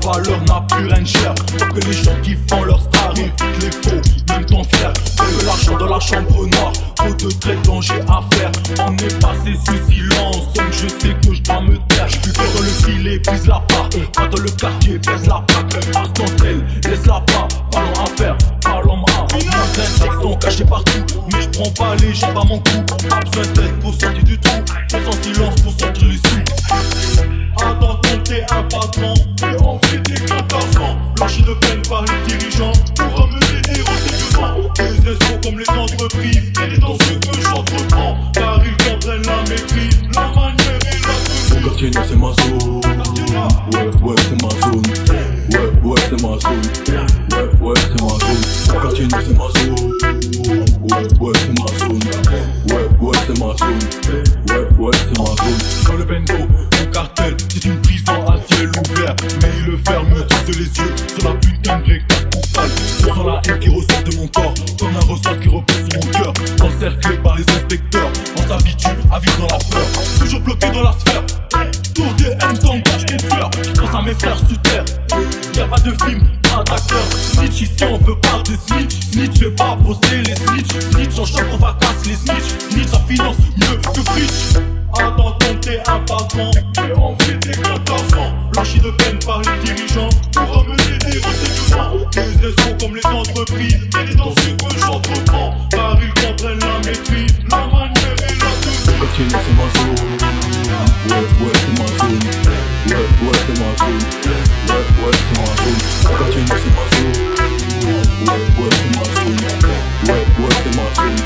valeur n'a plus rien de cher. Tant que les gens qui font leur star évitent les faux, même ton frère. Que l'argent dans la chambre noire, trop de très danger à faire. On est passé sous silence, donc je sais que je dois me taire. Je suis fait dans le filet, brise la part. Pas dans le quartier, baisse la plaque. Instantel, laisse-la pas, ballon à faire, ballon à. Ils sont cachés partout, mais je prends pas les jambes à mon cou. Pas besoin d'aide pour sortir du trou, je sans silence pour sortir les sous. Attends, t'es un patron, et on fait des 14 ans. Blanchi de peine par les dirigeants, pour amener des renseignements. Les escrocs comme les entreprises, et dans ce que j'entreprends. Car ils comprennent la maîtrise, la manière et la tenue. Mon quartier, non, c'est ma zone. Ouais, c'est ma zone. Ouais, c'est ma zone. Ouais, c'est ma zone. Mon quartier, non, c'est ma zone. Ouais, c'est ma zone. Ouais, c'est ma zone. Ouais, c'est ma zone. Dans le bendo, mon cartel, c'est une prison à ciel ouvert. Mais il le ferme tous les yeux sur la putain de vraie carte postale. Je sens la haine qui ressort de mon corps, comme un ressort qui repose sur mon cœur. Encerclé par les inspecteurs, on s'habitue à vivre dans la peur. Toujours bloqué dans la sphère, tour des haines sans cache et fleurs. Je pense à mes frères sur terre, y'a pas de film, pas d'acteur. Snitch ici on veut pas de snitch. Snitch fait pas bosser les snitch. Snitch en choc on va casser les snitch. Snitch ça finance mieux que Fritch. Attends, t'es un patron, et on fait des 14 ans. Blanchi de peine par les dirigeants, pour amener des renseignements. Les escrocs comme les entreprises, et dans ce que j'entreprends. Car ils comprennent la maîtrise, la manière et la tenue. Mon quartier, non, c'est ma zone. Ouais, c'est ma zone. Ouais, c'est ma zone. Ouais, c'est ma zone. Mon quartier, non, c'est ma zone. Ouais, c'est ma zone. Ouais, c'est ma zone.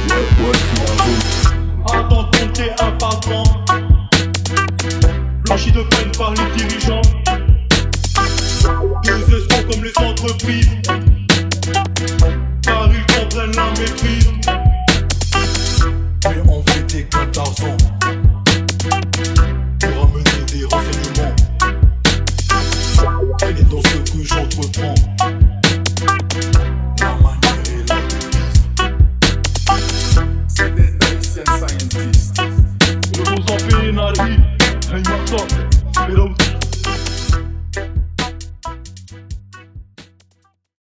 Ouais, c'est ma zone. Attends, t'es un patron, blanchi de peine par les dirigeants. Les escrocs comme les entreprises, car ils comprennent la maîtrise.